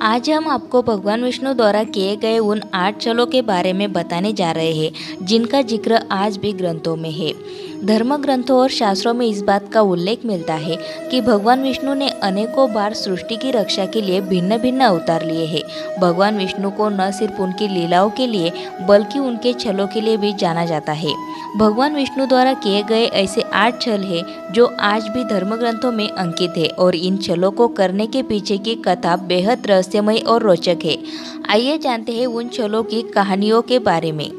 आज हम आपको भगवान विष्णु द्वारा किए गए उन 8 छलों के बारे में बताने जा रहे हैं जिनका जिक्र आज भी ग्रंथों में है। धर्म ग्रंथों और शास्त्रों में इस बात का उल्लेख मिलता है कि भगवान विष्णु ने अनेकों बार सृष्टि की रक्षा के लिए भिन्न भिन्न अवतार लिए हैं। भगवान विष्णु को न सिर्फ उनकी लीलाओं के लिए बल्कि उनके छलों के लिए भी जाना जाता है। भगवान विष्णु द्वारा किए गए ऐसे 8 छल हैं जो आज भी धर्म ग्रंथों में अंकित है और इन छलों को करने के पीछे की कथा बेहद रहस्यमय और रोचक है। आइए जानते हैं उन छलों की कहानियों के बारे में।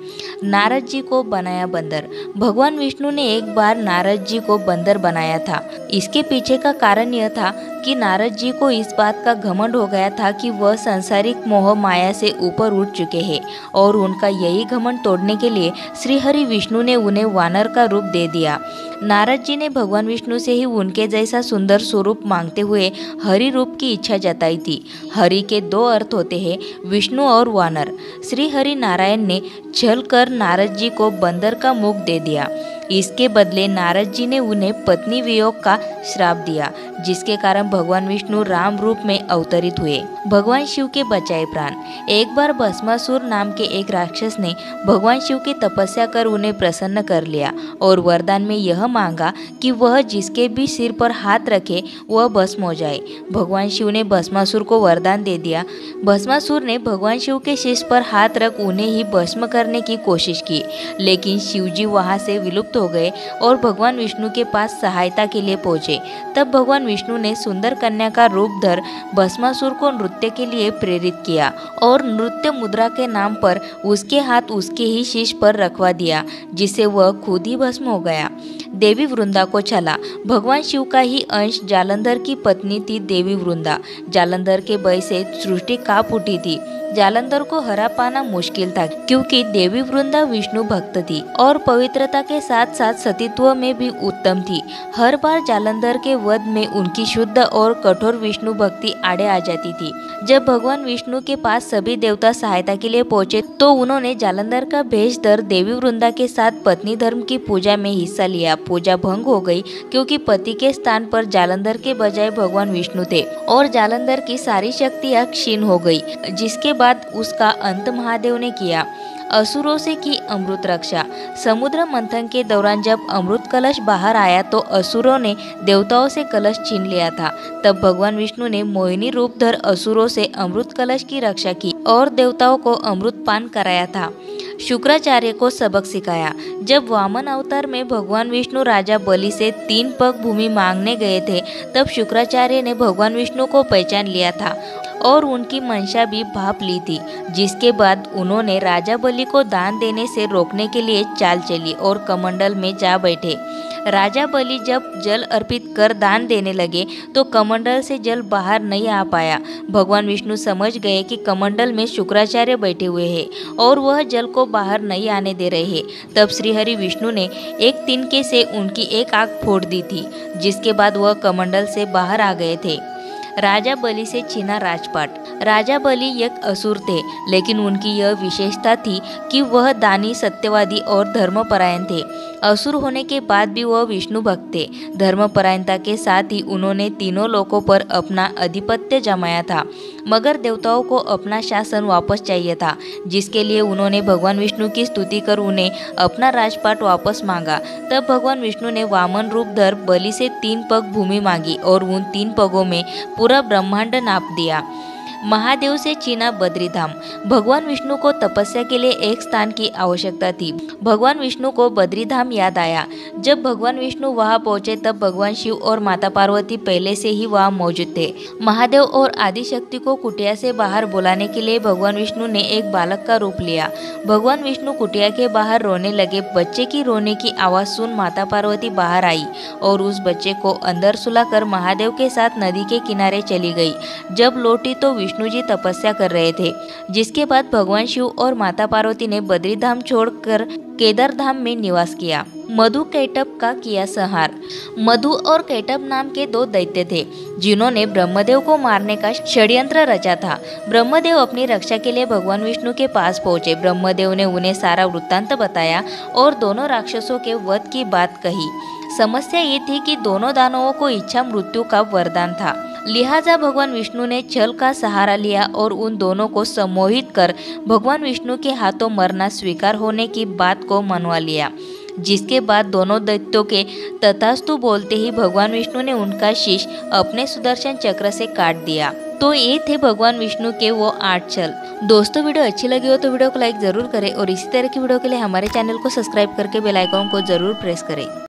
नारद जी को बनाया बंदर। भगवान विष्णु ने एक बार नारद जी को बंदर बनाया था। इसके पीछे का कारण यह था कि नारद जी को इस बात का घमंड हो गया था कि वह सांसारिक मोह माया से ऊपर उठ चुके हैं और उनका यही घमंड तोड़ने के लिए श्री हरि विष्णु ने उन्हें वानर का रूप दे दिया। नारद जी ने भगवान विष्णु से ही उनके जैसा सुंदर स्वरूप मांगते हुए हरि रूप की इच्छा जताई थी। हरि के 2 अर्थ होते हैं, विष्णु और वानर। श्री हरि नारायण ने छल कर नारद जी को बंदर का मुख दे दिया। इसके बदले नारद जी ने उन्हें पत्नी वियोग का श्राप दिया, जिसके कारण भगवान विष्णु राम रूप में अवतरित हुए। भगवान शिव के बचाए प्राण। एक बार भस्मासुर नाम के एक राक्षस ने भगवान शिव की तपस्या कर उन्हें प्रसन्न कर लिया और वरदान में यह मांगा कि वह जिसके भी सिर पर हाथ रखे वह भस्म हो जाए। भगवान शिव ने भस्मासुर को वरदान दे दिया। भस्मासुर ने भगवान शिव के शीश पर हाथ रख उन्हें ही भस्म करने की कोशिश की, लेकिन शिव जी वहां से विलुप्त हो गए और भगवान विष्णु के पास सहायता के लिए पहुंचे। तब भगवान विष्णु ने सुंदर कन्या का रूप धर भस्मासुर को नृत्य के लिए प्रेरित किया और नृत्य मुद्रा के नाम पर उसके हाथ उसके ही शीश पर रखवा दिया, जिससे वह खुद ही भस्म हो गया। देवी वृंदा को छला। भगवान शिव का ही अंश जालंधर की पत्नी थी देवी वृंदा। जालंधर के भय से सृष्टि कांप उठी थी। जालंधर को हरा पाना मुश्किल था क्योंकि देवी वृंदा विष्णु भक्त थी और पवित्रता के साथ साथ सतीत्व में भी उत्तम थी। हर बार जालंधर के वध में उनकी शुद्ध और कठोर विष्णु भक्ति आड़े आ जाती थी। जब भगवान विष्णु के पास सभी देवता सहायता के लिए पहुंचे तो उन्होंने जालंधर का भेष धर देवी वृंदा के साथ पत्नी धर्म की पूजा में हिस्सा लिया। पूजा भंग हो गई क्योंकि पति के स्थान पर जालंधर के बजाय भगवान विष्णु थे और जालंधर की सारी शक्तियां क्षीण हो गई, जिसके बाद उसका अंत महादेव ने किया। असुरों से की अमृत रक्षा। समुद्र मंथन के दौरान जब अमृत कलश बाहर आया तो असुरों ने देवताओं से कलश छीन लिया था। तब भगवान विष्णु ने मोहिनी रूप धर असुरों से अमृत कलश की रक्षा की और देवताओं को अमृत पान कराया था। शुक्राचार्य को सबक सिखाया। जब वामन अवतार में भगवान विष्णु राजा बलि से 3 पग भूमि मांगने गए थे, तब शुक्राचार्य ने भगवान विष्णु को पहचान लिया था और उनकी मंशा भी भाप ली थी, जिसके बाद उन्होंने राजा बलि को दान देने से रोकने के लिए चाल चली और कमंडल में जा बैठे। राजा बलि जब जल अर्पित कर दान देने लगे तो कमंडल से जल बाहर नहीं आ पाया। भगवान विष्णु समझ गए कि कमंडल में शुक्राचार्य बैठे हुए हैं और वह जल को बाहर नहीं आने दे रहे हैं। तब श्री हरि विष्णु ने एक तिनके से उनकी एक आंख फोड़ दी थी, जिसके बाद वह कमंडल से बाहर आ गए थे। राजा बलि से छीना राजपाट। राजा बलि एक असुर थे, लेकिन उनकी यह विशेषता थी कि वह दानी, सत्यवादी और धर्मपरायण थे। असुर होने के बाद भी वह विष्णु भक्त थे। धर्मपरायणता के साथ ही उन्होंने तीनों लोकों पर अपना आधिपत्य जमाया था, मगर देवताओं को अपना शासन वापस चाहिए था, जिसके लिए उन्होंने भगवान विष्णु की स्तुति कर उन्हें अपना राजपाट वापस मांगा। तब भगवान विष्णु ने वामन रूप धर बलि से 3 पग भूमि मांगी और उन 3 पगों में पूरा ब्रह्मांड नाप दिया। महादेव से छीना बद्रीधाम। भगवान विष्णु को तपस्या के लिए एक स्थान की आवश्यकता थी। भगवान विष्णु को बद्रीधाम याद आया। जब भगवान विष्णु वहां पहुंचे तब भगवान शिव और माता पार्वती पहले से ही वहां मौजूद थे। महादेव और आदिशक्ति को कुटिया से बाहर बुलाने के लिए भगवान विष्णु ने एक बालक का रूप लिया। भगवान विष्णु कुटिया के बाहर रोने लगे। बच्चे की रोने की आवाज सुन माता पार्वती बाहर आई और उस बच्चे को अंदर सुलाकर महादेव के साथ नदी के किनारे चली गई। जब लौटी तो विष्णु जी तपस्या कर रहे थे, जिसके बाद भगवान शिव और माता पार्वती ने बद्रीधाम छोड़कर केदारधाम में निवास किया। मधु कैटभ का किया संहार। मधु और कैटभ नाम के 2 दैत्य थे जिन्होंने ब्रह्मदेव को मारने का षड्यंत्र रचा था। ब्रह्मदेव अपनी रक्षा के लिए भगवान विष्णु के पास पहुंचे। ब्रह्मदेव ने उन्हें सारा वृत्तांत बताया और दोनों राक्षसों के वध की बात कही। समस्या ये थी कि दोनों दानवों को इच्छा मृत्यु का वरदान था। लिहाजा भगवान विष्णु ने छल का सहारा लिया और उन दोनों को सम्मोहित कर भगवान विष्णु के हाथों मरना स्वीकार होने की बात को मनवा लिया, जिसके बाद दोनों दैत्यों के तथास्तु बोलते ही भगवान विष्णु ने उनका शीश अपने सुदर्शन चक्र से काट दिया। तो ये थे भगवान विष्णु के वो 8 छल। दोस्तों, वीडियो अच्छी लगी हो तो वीडियो को लाइक ज़रूर करें और इसी तरह की वीडियो के लिए हमारे चैनल को सब्सक्राइब करके बेल आइकन को ज़रूर प्रेस करें।